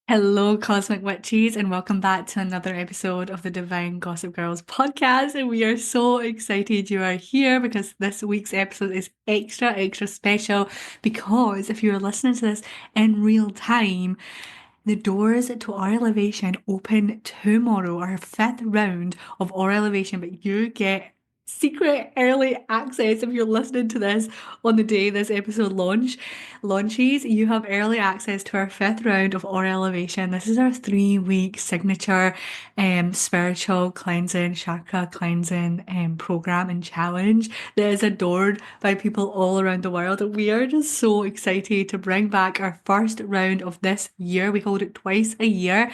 Hello, Cosmic Witches, and welcome back to another episode of the Divine Gossip Girls podcast. And we are so excited you are here because this week's episode is extra special. Because if you're listening to this in real time, the doors to our elevation open tomorrow, our fifth round of our elevation, but you get secret early access if you're listening to this on the day this episode launches. You have early access to our fifth round of our elevation. This is our 3 week signature spiritual cleansing, chakra cleansing program and challenge that is adored by people all around the world. We are just so excited to bring back our first round of this year. We hold it twice a year.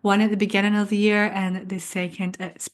One at the beginning of the year and the second at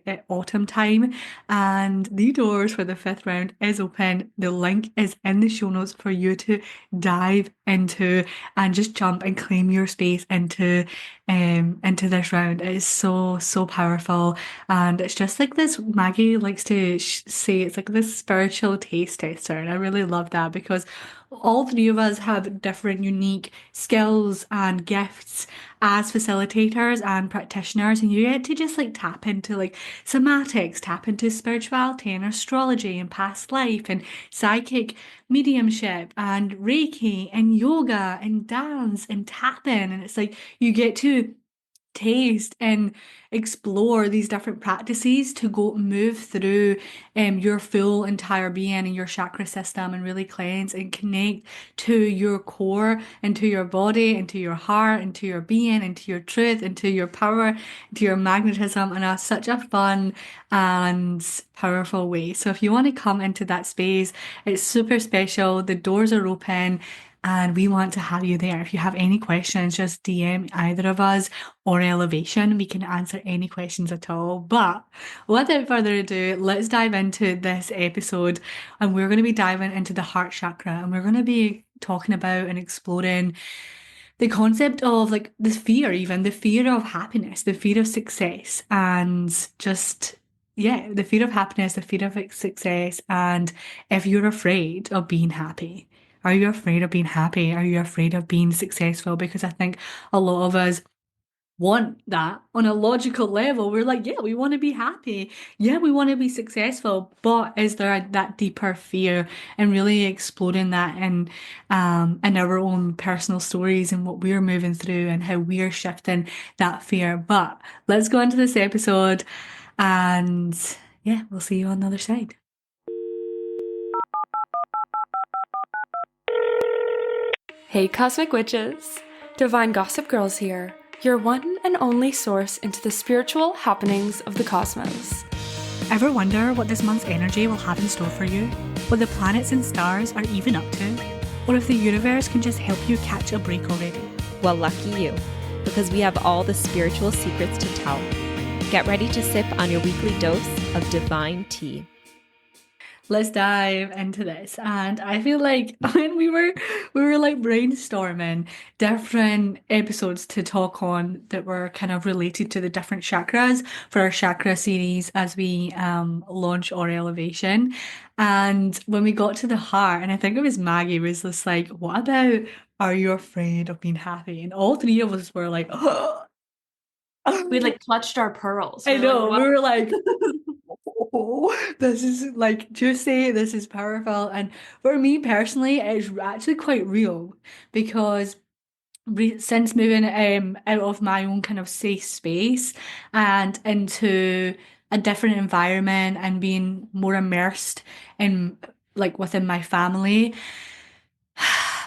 at autumn time. And the doors for the fifth round is open. The link is in the show notes for you to dive into and just jump and claim your space into this round. It is so powerful, and it's just like this. Maggie likes to say it's like this spiritual taste tester, and I really love that because all three of us have different unique skills and gifts as facilitators and practitioners, and you get to just like tap into like somatics, tap into spirituality and astrology and past life and psychic mediumship and Reiki and yoga and dance and tapping. And it's like you get to taste and explore these different practices to go move through your full entire being and your chakra system and really cleanse and connect to your core and to your body and to your heart and to your being and to your truth and to your power, to your magnetism in such a fun and powerful way. So if you want to come into that space, it's super special. The doors are open. And we want to have you there. If you have any questions, just DM either of us or Elevation. We can answer any questions at all. But without further ado, let's dive into this episode. And we're going to be diving into the heart chakra. And we're going to be talking about and exploring the concept of like the fear, even the fear of happiness, the fear of success, and just yeah, the fear of happiness, the fear of success, and if you're afraid of being happy. Are you afraid of being happy? Are you afraid of being successful? Because I think a lot of us want that on a logical level. We're like, yeah, we want to be happy. Yeah, we want to be successful. But is there that deeper fear and really exploring that in our own personal stories and what we're moving through and how we're shifting that fear. But let's go into this episode and yeah, we'll see you on the other side. Hey Cosmic Witches! Divine Gossip Girls here, your one and only source into the spiritual happenings of the cosmos. Ever wonder what this month's energy will have in store for you? What the planets and stars are even up to? Or if the universe can just help you catch a break already? Well, lucky you, because we have all the spiritual secrets to tell. Get ready to sip on your weekly dose of divine tea. Let's dive into this. And I feel like when we were like brainstorming different episodes to talk on that were kind of related to the different chakras for our chakra series as we launch our elevation. And when we got to the heart, and I think it was Maggie was just like, what about are you afraid of being happy? And all three of us were like, oh. We like clutched our pearls. I We're know, like, we were like, oh, this is like juicy, this is powerful. And for me personally, it's actually quite real because since moving out of my own kind of safe space and into a different environment and being more immersed in like within my family,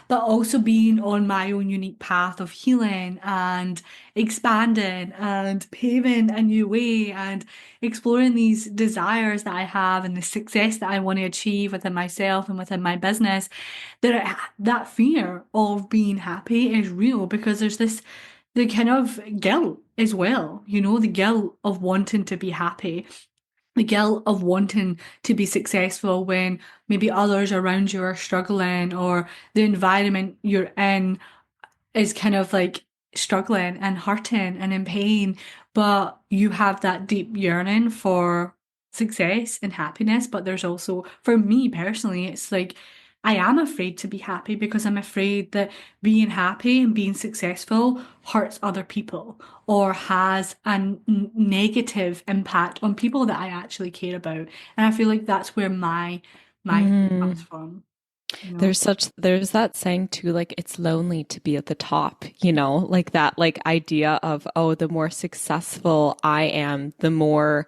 but also being on my own unique path of healing and expanding and paving a new way and exploring these desires that I have and the success that I want to achieve within myself and within my business, that fear of being happy is real because there's this the kind of guilt as well, the guilt of wanting to be happy, the guilt of wanting to be successful when maybe others around you are struggling or the environment you're in is kind of like struggling and hurting and in pain, but you have that deep yearning for success and happiness. But there's also, for me personally, it's like I am afraid to be happy because I'm afraid that being happy and being successful hurts other people or has a negative impact on people that I actually care about. And I feel like that's where my fear comes Mm. from, you know? There's that saying too, like it's lonely to be at the top, like that like idea of, oh, the more successful I am, the more,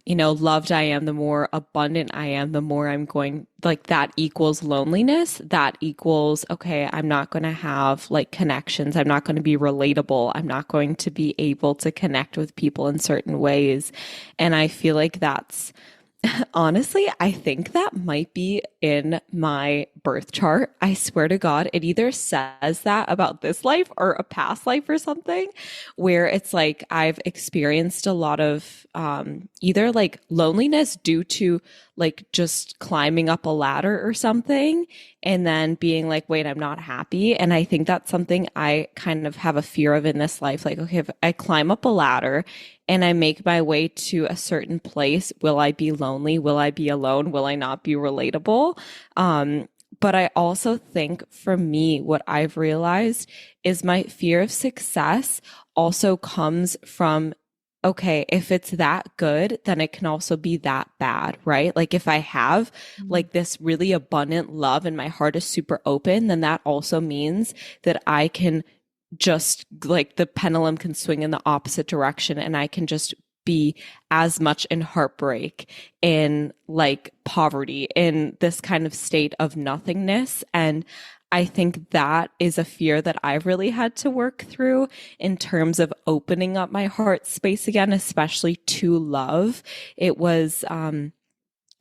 loved I am, the more abundant I am, the more I'm going, like that equals loneliness. That equals, okay, I'm not going to have like connections. I'm not going to be relatable. I'm not going to be able to connect with people in certain ways. And I feel like that's honestly, I think that might be in my birth chart. I swear to God, it either says that about this life or a past life or something, where it's like I've experienced a lot of either like loneliness due to like just climbing up a ladder or something, and then being like, wait, I'm not happy. And I think that's something I kind of have a fear of in this life. Like, okay, if I climb up a ladder and I make my way to a certain place, will I be lonely? Will I be alone? Will I not be relatable? But I also think for me, what I've realized is my fear of success also comes from, okay, if it's that good, then it can also be that bad, right? Like if I have like this really abundant love and my heart is super open, then that also means that I can just like the pendulum can swing in the opposite direction and I can just be as much in heartbreak, in like poverty, in this kind of state of nothingness. And I think that is a fear that I've really had to work through in terms of opening up my heart space again, especially to love. It was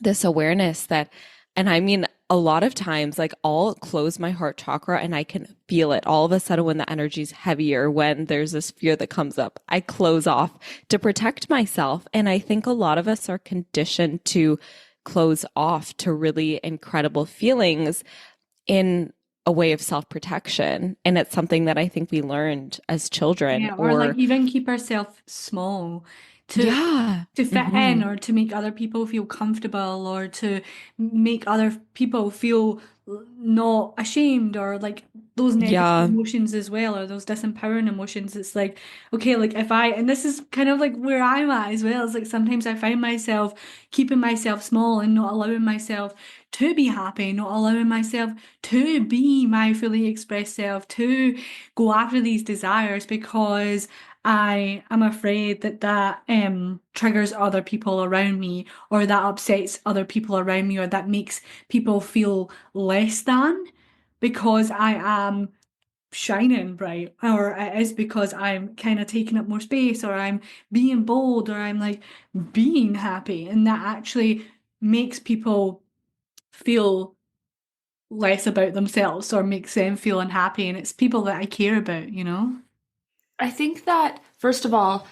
this awareness that, and I mean, a lot of times, like I'll close my heart chakra and I can feel it all of a sudden when the energy's heavier, when there's this fear that comes up, I close off to protect myself. And I think a lot of us are conditioned to close off to really incredible feelings in a way of self-protection. And it's something that I think we learned as children Yeah, or like or, even keep ourselves small to yeah. to fit in Hmm. or to make other people feel comfortable or to make other people feel not ashamed or like those negative Yeah. emotions as well or those disempowering emotions. It's like, okay, like if I, and this is kind of like where I'm at as well. It's like sometimes I find myself keeping myself small and not allowing myself to be happy, not allowing myself to be my fully expressed self, to go after these desires because I am afraid that triggers other people around me or that upsets other people around me or that makes people feel less than because I am shining bright or it is because I'm kind of taking up more space or I'm being bold or I'm like being happy and that actually makes people feel less about themselves or makes them feel unhappy and it's people that I care about, you know? I think that, first of all,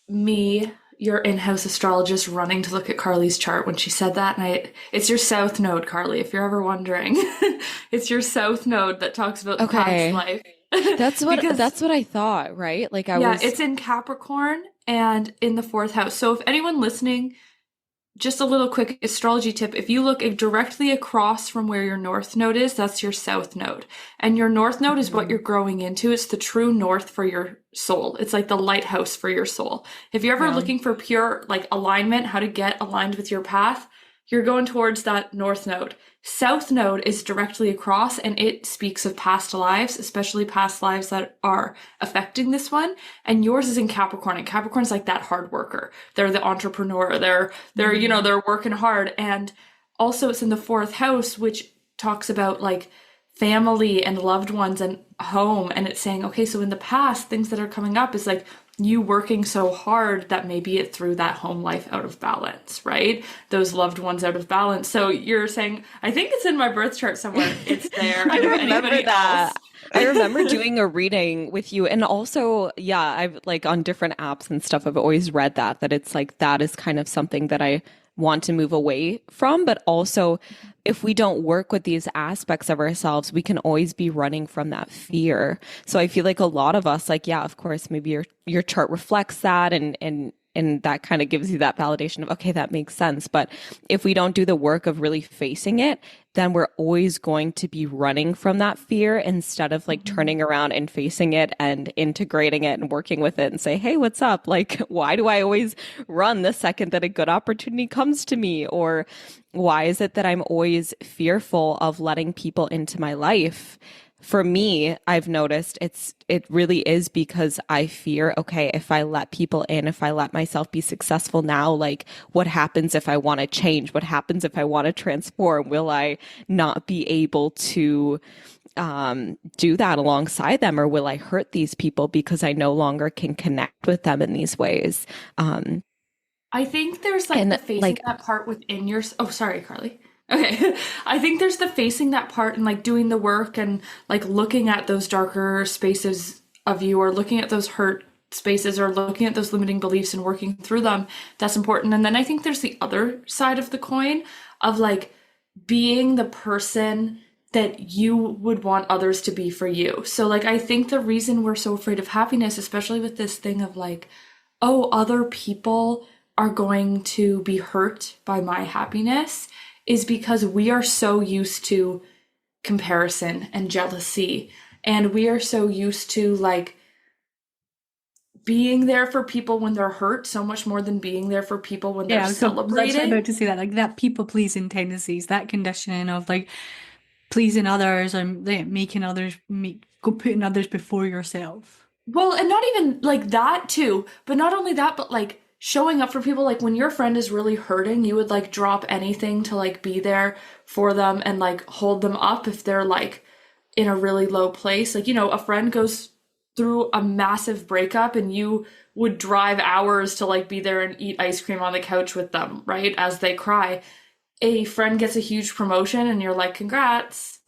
me, your in-house astrologist, running to look at Carly's chart when she said that, and it's your south node, Carly, if you're ever wondering. It's your south node that talks about the past Okay. life. Because That's what I thought, right? Like I yeah, was it's in Capricorn and in the fourth house. So if anyone listening, just a little quick astrology tip. If you look directly across from where your north node is, that's your south node. And your north node is what you're growing into. It's the true north for your soul. It's like the lighthouse for your soul. If you're ever Yeah. looking for pure like alignment, how to get aligned with your path, you're going towards that north node. South node is directly across and it speaks of past lives, especially past lives that are affecting this one. And yours is in Capricorn. And Capricorn's like that hard worker. They're the entrepreneur. They're working hard. And also it's in the fourth house, which talks about like family and loved ones and home. And it's saying, okay, so in the past, things that are coming up is like you working so hard that maybe it threw that home life out of balance, right? Those loved ones out of balance. So you're saying, I think it's in my birth chart somewhere. It's there. I And if remember anybody that. else, I remember doing a reading with you. And also, yeah, I've like on different apps and stuff, I've always read that it's like that is kind of something that I want to move away from. But also, if we don't work with these aspects of ourselves, we can always be running from that fear. So I feel like a lot of us, like, yeah, of course, maybe your chart reflects that and and that kind of gives you that validation of, okay, that makes sense. But if we don't do the work of really facing it, then we're always going to be running from that fear instead of like Mhm. turning around and facing it and integrating it and working with it and say, hey, what's up? Like, why do I always run the second that a good opportunity comes to me? Or why is it that I'm always fearful of letting people into my life? For me, I've noticed it really is because I fear, okay, if I let people in, if I let myself be successful now, like what happens if I want to change? What happens if I want to transform? Will I not be able to do that alongside them, or will I hurt these people because I no longer can connect with them in these ways? Um, I think there's like the and facing like that part within your. Oh, sorry, Carly. Okay. I think there's the facing that part and like doing the work and like looking at those darker spaces of you or looking at those hurt spaces or looking at those limiting beliefs and working through them. That's important. And then I think there's the other side of the coin of like being the person that you would want others to be for you. So like I think the reason we're so afraid of happiness, especially with this thing of like, oh, other people are going to be hurt by my happiness, is because we are so used to comparison and jealousy. And we are so used to like being there for people when they're hurt so much more than being there for people when they're Yeah, I was literally celebrating. about to say that, like that people pleasing tendencies, that conditioning of like pleasing others and like, making others putting others before yourself. Well, and not even like that too, but not only that, but like showing up for people. Like when your friend is really hurting, you would like drop anything to like be there for them and like hold them up if they're like in a really low place. Like, a friend goes through a massive breakup and you would drive hours to like be there and eat ice cream on the couch with them, right? As they cry. A friend gets a huge promotion and you're like, congrats.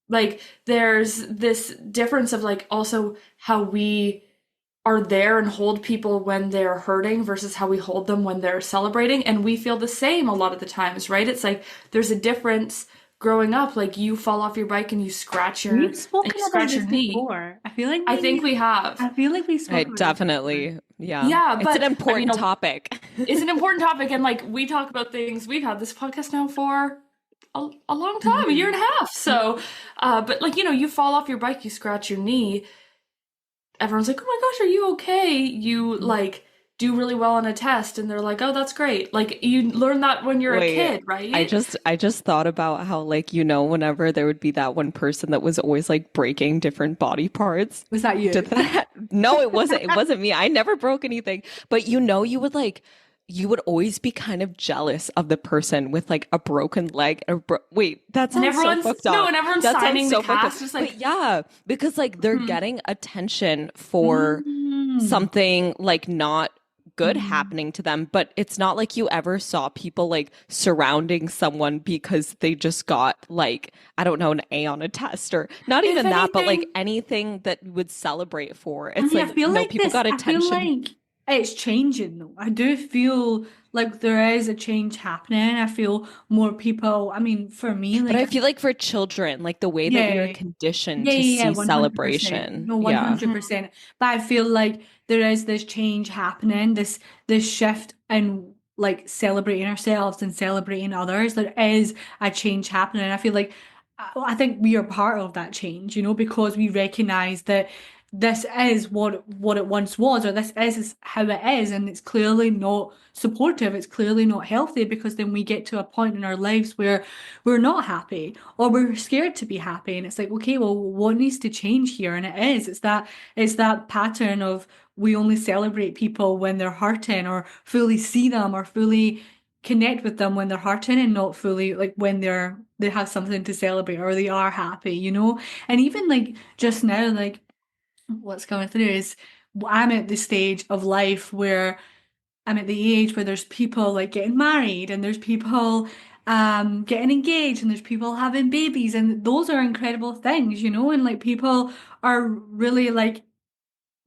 Like there's this difference of like also how we are there and hold people when they're hurting versus how we hold them when they're celebrating. And we feel the same a lot of the times, right? It's like there's a difference growing up. Like you fall off your bike and you scratch We've you spoken about scratch your this knee. before. I feel like I think maybe we have. I feel like we spoke I about this before. definitely, yeah, Yeah, it's an but I mean, important topic. it's an important topic, and like we talk about things. We've had this podcast now for a long time, a year and Mhm. a half. So, but like you fall off your bike, you scratch your knee, everyone's like, "Oh my gosh, are you okay?" You like do really well on a test and they're like, "Oh, that's great." Like you learn that when you're a Wait, kid, I right? just I just thought about how like whenever there would be that one person that was always like breaking different body parts. Was that Did you? that? No, it wasn't. It wasn't me. I never broke anything. But you would always be kind of jealous of the person with like a broken leg. Wait, that And sounds so everyone's fucked no, up. and everyone's That sounds signing the so fucked up. cast. It's But like, yeah, because like they're hmm, getting attention for Mm. something like not good Mhm. happening to them, but it's not like you ever saw people like surrounding someone because they just got like, I don't know, an A on a test or not if even that, but like anything, anything that you would celebrate for. I It's mean, I like, feel no, like people this, got I feel attention. like it's changing though. I do feel like there is a change happening. I feel more people, I mean, for me, But like, I feel like for children, like the way that we are yeah, conditioned yeah, to yeah, yeah, see 100%. celebration. No, Yeah. mhm. 100%. But I feel like there is this change happening, this shift in like celebrating ourselves and celebrating others. There is a change happening. I feel like I think we are part of that change, because we recognize that this is what it once was, or this is how it is, and it's clearly not supportive. It's clearly not healthy because then we get to a point in our lives where we're not happy or we're scared to be happy, and it's like, okay, well, what needs to change here? And it's that pattern of we only celebrate people when they're hurting, or fully see them, or fully connect with them when they're hurting, and not fully like when they have something to celebrate or they are happy. And even like just now, like what's coming through is I'm at the stage of life where I'm at the age where there's people like getting married, and there's people getting engaged, and there's people having babies, and those are incredible things, and like people are really like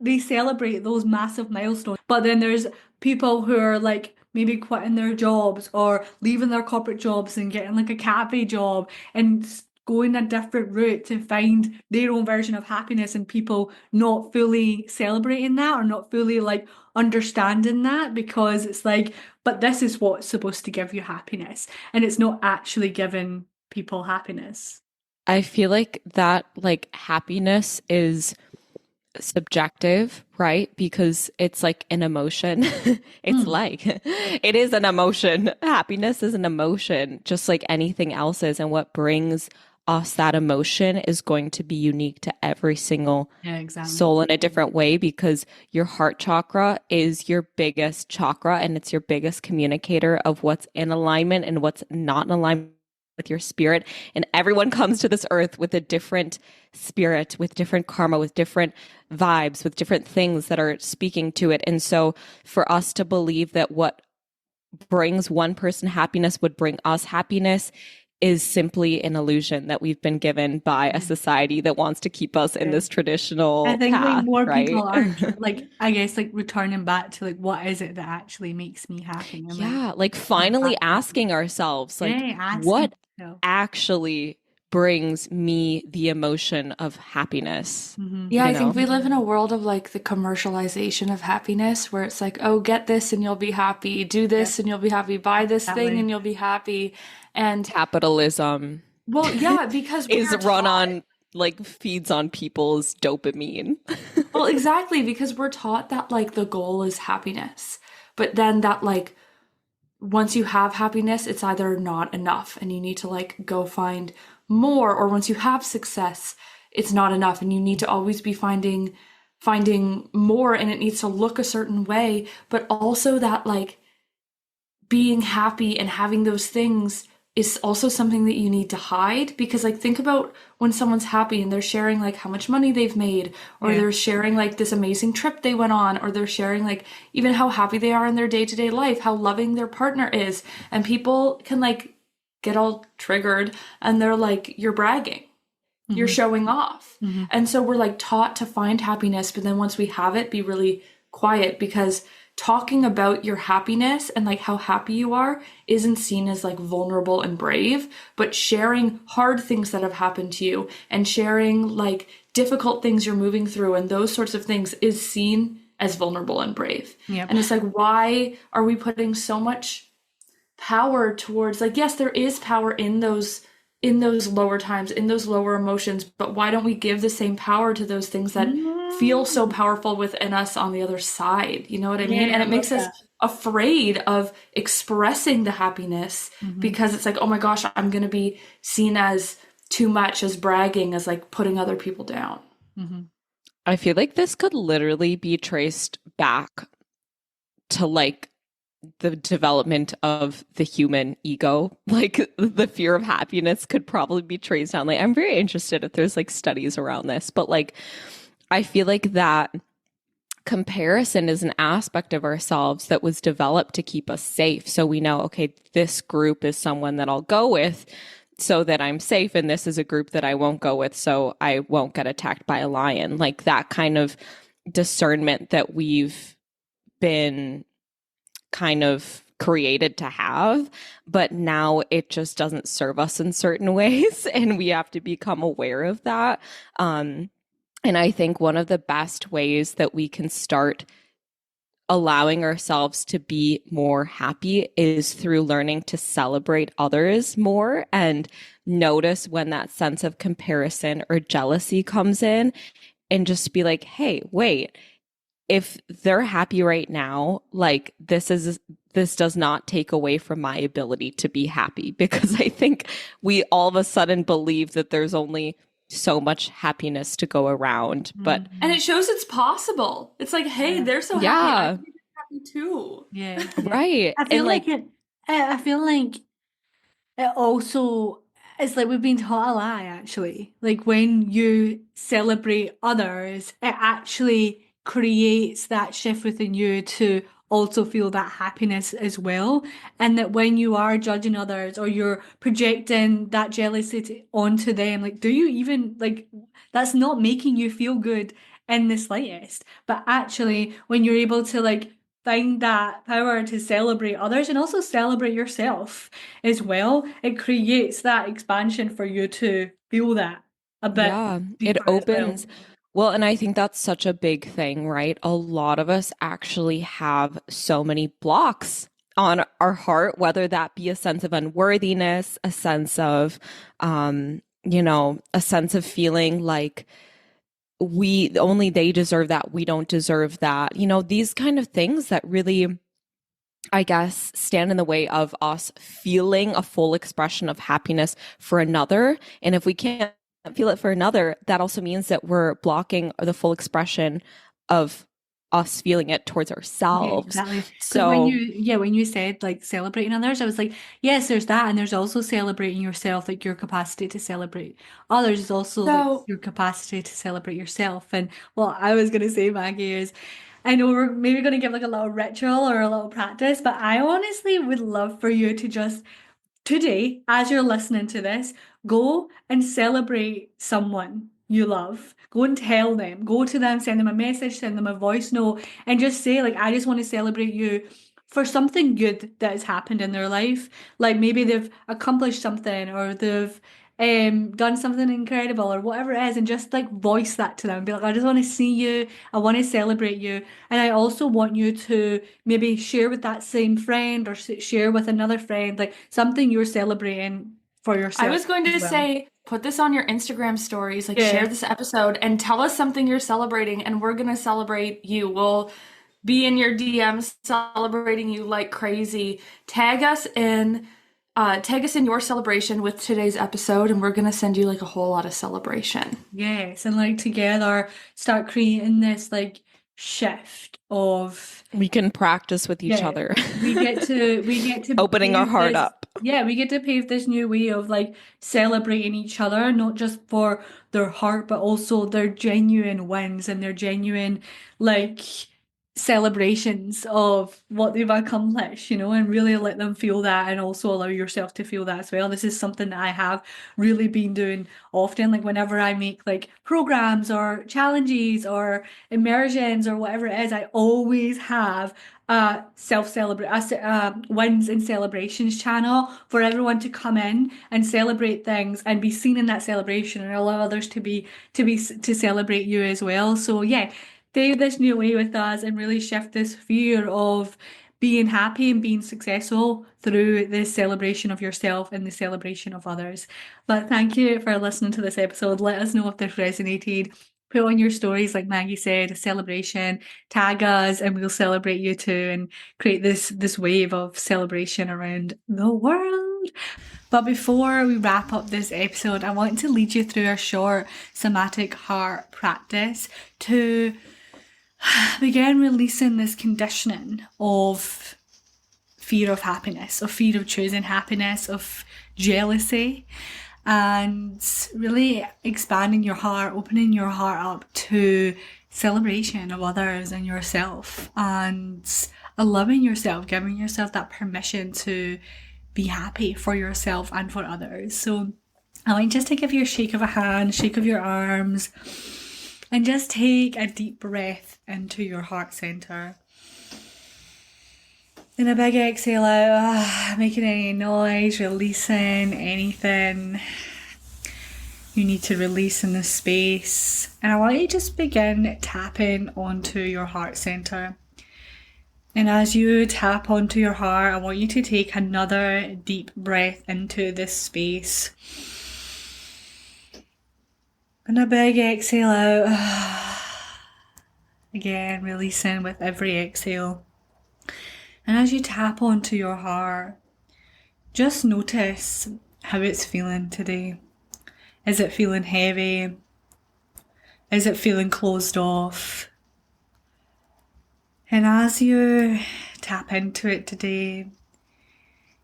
they celebrate those massive milestones. But then there's people who are like maybe quitting their jobs or leaving their corporate jobs and getting like a cafe job and going a different route to find their own version of happiness, and people not fully celebrating that or not fully like understanding that, because it's like, but this is what's supposed to give you happiness, and it's not actually giving people happiness. I feel like that like happiness is subjective, right? Because it's like an emotion. It's Mm. like it is an emotion. Happiness is an emotion, just like anything else is. And what brings us that emotion is going to be unique to every single Yeah, exactly. soul in a different way, because your heart chakra is your biggest chakra and it's your biggest communicator of what's in alignment and what's not in alignment with your spirit. And everyone comes to this earth with a different spirit, with different karma, with different vibes, with different things that are speaking to it. And so for us to believe that what brings one person happiness would bring us happiness is simply an illusion that we've been given by a society that wants to keep us in Yeah. this I traditional think like path, more people right? are like, I guess, like returning back to like what is it that actually makes me happy, and like Yeah, like going back finally to that. asking ourselves, like, Yeah, asking what yourself. actually brings me the emotion of happiness, Hmm. Yeah, you I think know? we live in a world of like the commercialization of happiness where it's like, oh, get this and you'll be happy, do Yeah, this and you'll be happy, buy this that thing way. and you'll be happy. And Capitalism well, yeah, because we is are run taught, on like feeds on people's dopamine. well, exactly, because we're taught that like the goal is happiness. But then that like once you have happiness, it's either not enough and you need to like go find more, or once you have success, it's not enough and you need to always be finding more, and it needs to look a certain way, but also that like being happy and having those things is also something that you need to hide, because like think about when someone's happy and they're sharing like how much money they've made, or Yeah. they're sharing like this amazing trip they went on, or they're sharing like even how happy they are in their day-to-day life, how loving their partner is, and people can like get all triggered and they're like, you're bragging, you're Hmm. showing off. Hmm. And so we're like taught to find happiness, but then once we have it, be really quiet, because talking about your happiness and like how happy you are isn't seen as like vulnerable and brave, but sharing hard things that have happened to you and sharing like difficult things you're moving through and those sorts of things is seen as vulnerable and brave. Yep. And it's like, why are we putting so much power towards like, yes, there is power in those lower times, in those lower emotions, but why don't we give the same power to those things that feel so Mm. powerful within us on the other side? You know what I mean? Yeah, And I it love makes us that. afraid of expressing the happiness, Hmm. because it's like, oh my gosh, I'm going to be seen as too much, as bragging, as like putting other people down. Hmm. I feel like this could literally be traced back to like the development of the human ego. Like the fear of happiness could probably be traced down. Like I'm very interested if there's like studies around this, but like I feel like that comparison is an aspect of ourselves that was developed to keep us safe. So we know, okay, this group is someone that I'll go with so that I'm safe, and this is a group that I won't go with so I won't get attacked by a lion. Like that kind of discernment that we've been kind of created to have, but now it just doesn't serve us in certain ways, and we have to become aware of that. And I think one of the best ways that we can start allowing ourselves to be more happy is through learning to celebrate others more and notice when that sense of comparison or jealousy comes in, and just be like, hey, wait, if they're happy right now, like this does not take away from my ability to be happy, because I think we all of a sudden believe that there's only so much happiness to go around. But And Hmm. it shows it's possible. It's like, hey, Yeah. they're so happy, I yeah, can be happy too. Yeah. Yeah. right. I And feel like like, it. I feel like it also, it's like we've been taught a lie, actually. Like when you celebrate others, it actually creates that shift within you to also feel that happiness as well. And that when you are judging others or you're projecting that jealousy onto them, like, do you even, like, that's not making you feel good in the slightest. But actually, when you're able to, like, find that power to celebrate others and also celebrate yourself as well, it creates that expansion for you to feel that a bit Yeah, it deeper as well. opens. Well, and I think that's such a big thing, right? A lot of us actually have so many blocks on our heart, whether that be a sense of unworthiness, a sense of, a sense of feeling like we only they deserve that, we don't deserve that. These kind of things that really, I guess, stand in the way of us feeling a full expression of happiness for another. And if we can't feel it for another, that also means that we're blocking the full expression of us feeling it towards Yeah, ourselves. exactly. Because So, when you said like celebrating others, I was like, yes, there's that, and there's also celebrating yourself, like your capacity to celebrate others is also like So your capacity to celebrate yourself. And what I was gonna say, Maggie, is I know we're maybe gonna give like a little ritual or a little practice, but I honestly would love for you to just today, as you're listening to this, go and celebrate someone you love. Go and tell them. Go to them, send them a message, send them a voice note, and just say, like, I just want to celebrate you for something good that has happened in their life. Like maybe they've accomplished something or they've done something incredible or whatever it is, and just like voice that to them. Be like, I just want to see you, I want to celebrate you. And I also want you to maybe share with that same friend or share with another friend, like something you're celebrating for I yourself was going as to well. say, put this on your Instagram stories, like share Yeah. this episode and tell us something you're celebrating, and we're gonna celebrate you. We'll be in your DMs celebrating you like crazy. Tag us in your celebration with today's episode, and we're gonna send you like a whole lot of celebration. Yes. And like together start creating this like shift of we can practice with each yeah, other, we get to opening our pave heart this up. yeah, we get to pave this new way of like celebrating each other, not just for their heart, but also their genuine wins and their genuine like celebrations of what they've accomplished, and really let them feel that and also allow yourself to feel that as well. This is something that I have really been doing often. Like whenever I make like programs or challenges or immersions or whatever it is, I always have self-celebrate wins and celebrations channel for everyone to come in and celebrate things and be seen in that celebration and allow others to celebrate you as well. So yeah, take this new way with us and really shift this fear of being happy and being successful through the celebration of yourself and the celebration of others. But thank you for listening to this episode. Let us know if this resonated. Put on your stories, like Maggie said, a celebration, tag us, and we'll celebrate you too and create this wave of celebration around the world. But before we wrap up this episode, I want to lead you through a short somatic heart practice to begin releasing this conditioning of fear of happiness, of fear of choosing happiness, of jealousy, and really expanding your heart, opening your heart up to celebration of others and yourself, and allowing yourself, giving yourself that permission to be happy for yourself and for others. So I want just to give you a shake of a hand, shake of your arms, and just take a deep breath into your heart center. And a big exhale out, making any noise, releasing anything you need to release in this space. And I want you to just begin tapping onto your heart center. And as you tap onto your heart, I want you to take another deep breath into this space. And a big exhale out. Again, releasing with every exhale. And as you tap onto your heart, just notice how it's feeling today. Is it feeling heavy? Is it feeling closed off? And as you tap into it today,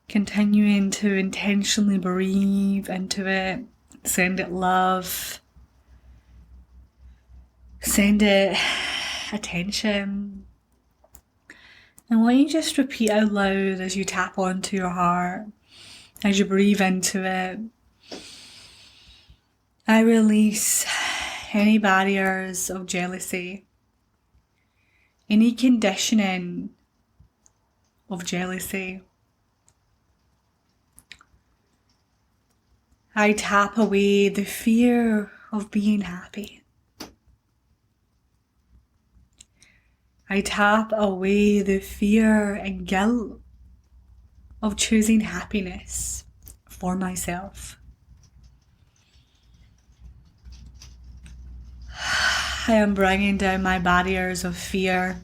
continuing to intentionally breathe into it, send it love, send it attention. And why don't you just repeat out loud as you tap onto your heart, as you breathe into it. I release any barriers of jealousy, any conditioning of jealousy. I tap away the fear of being happy. I tap away the fear and guilt of choosing happiness for myself. I am bringing down my barriers of fear,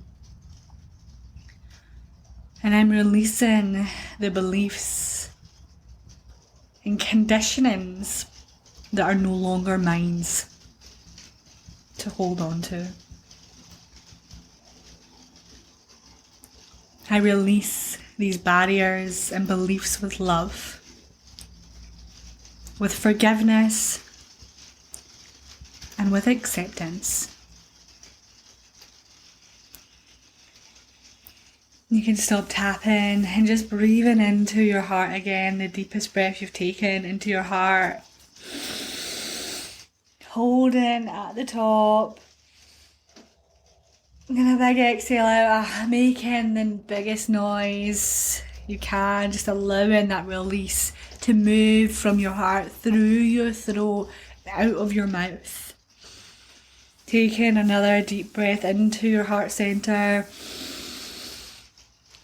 and I'm releasing the beliefs and conditionings that are no longer mine to hold on to. I release these barriers and beliefs with love, with forgiveness, and with acceptance. You can stop tapping and just breathing into your heart again, the deepest breath you've taken into your heart. Holding at the top. And a big exhale out, making the biggest noise you can, just allowing that release to move from your heart through your throat, out of your mouth. Taking another deep breath into your heart center.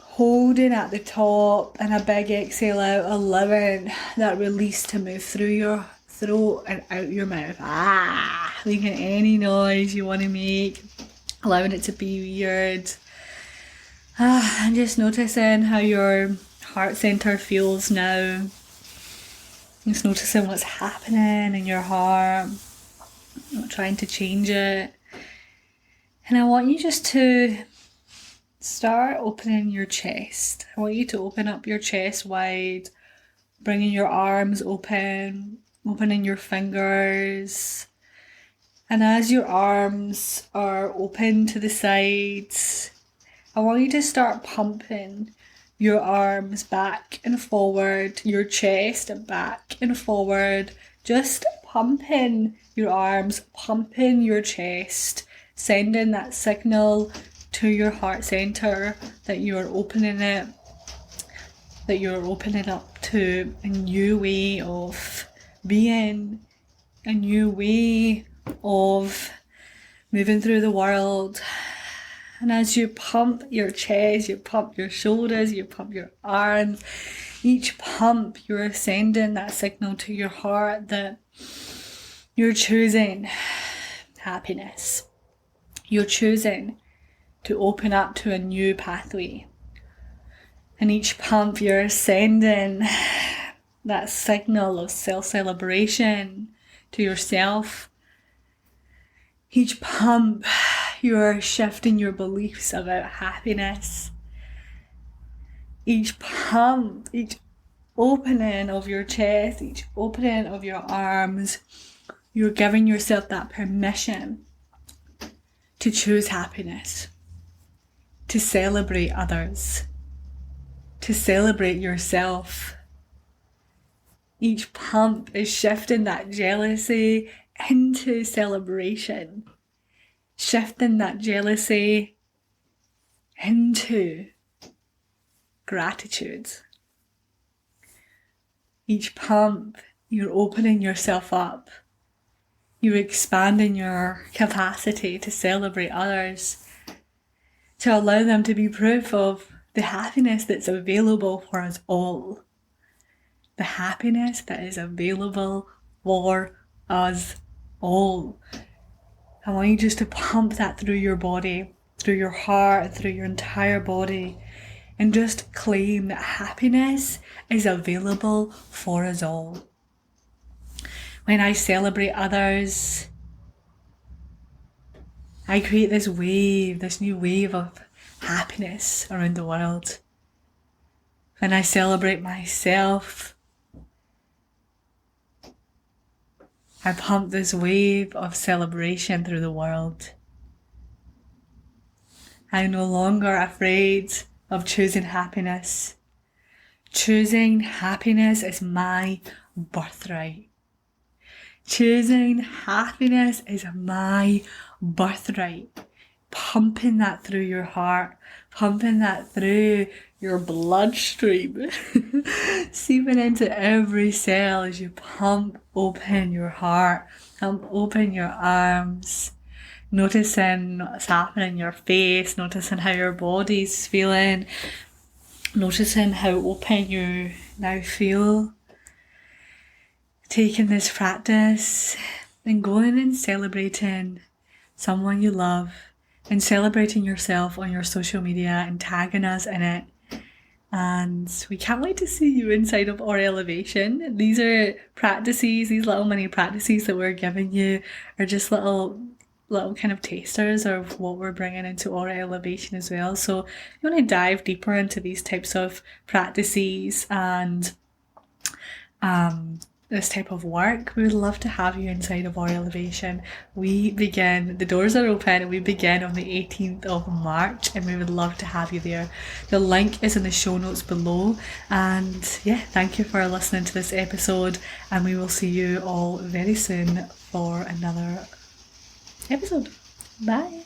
Holding at the top and a big exhale out, allowing that release to move through your throat and out your mouth. Making any noise you want to make, allowing it to be weird. And just noticing how your heart center feels now. Just noticing what's happening in your heart, not trying to change it. And I want you just to start opening your chest. I want you to open up your chest wide, bringing your arms open, opening your fingers. And as your arms are open to the sides, I want you to start pumping your arms back and forward, your chest back and forward, just pumping your arms, pumping your chest, sending that signal to your heart center that you're opening it, that you're opening up to a new way of being, a new way of moving through the world. And as you pump your chest, you pump your shoulders, you pump your arms, each pump you're sending that signal to your heart that you're choosing happiness. You're choosing to open up to a new pathway. And each pump you're sending that signal of self-celebration to yourself. Each pump you're shifting your beliefs about happiness. Each pump, each opening of your chest, each opening of your arms, you're giving yourself that permission to choose happiness, to celebrate others, to celebrate yourself. Each pump is shifting that jealousy into celebration, shifting that jealousy into gratitude. Each pump, you're opening yourself up. You're expanding your capacity to celebrate others, to allow them to be proof of the happiness that's available for us all. The happiness that is available for us all. I want you just to pump that through your body, through your heart, through your entire body, and just claim that happiness is available for us all. When I celebrate others, I create this wave, this new wave of happiness around the world. When I celebrate myself, I pump this wave of celebration through the world. I'm no longer afraid of choosing happiness. Choosing happiness is my birthright. Choosing happiness is my birthright. Pumping that through your heart, pumping that through your bloodstream, seeping into every cell as you pump open your heart, pump open your arms, noticing what's happening in your face, noticing how your body's feeling, noticing how open you now feel. Taking this practice and going and celebrating someone you love and celebrating yourself on your social media and tagging us in it. And we can't wait to see you inside of Our Elevation. These are practices, these little mini practices that we're giving you are just little kind of tasters of what we're bringing into Our Elevation as well. So if you want to dive deeper into these types of practices and this type of work, we would love to have you inside of Our Elevation. The doors are open and we begin on the 18th of March and we would love to have you there. The link is in the show notes below. And yeah, thank you for listening to this episode, and we will see you all very soon for another episode. Bye.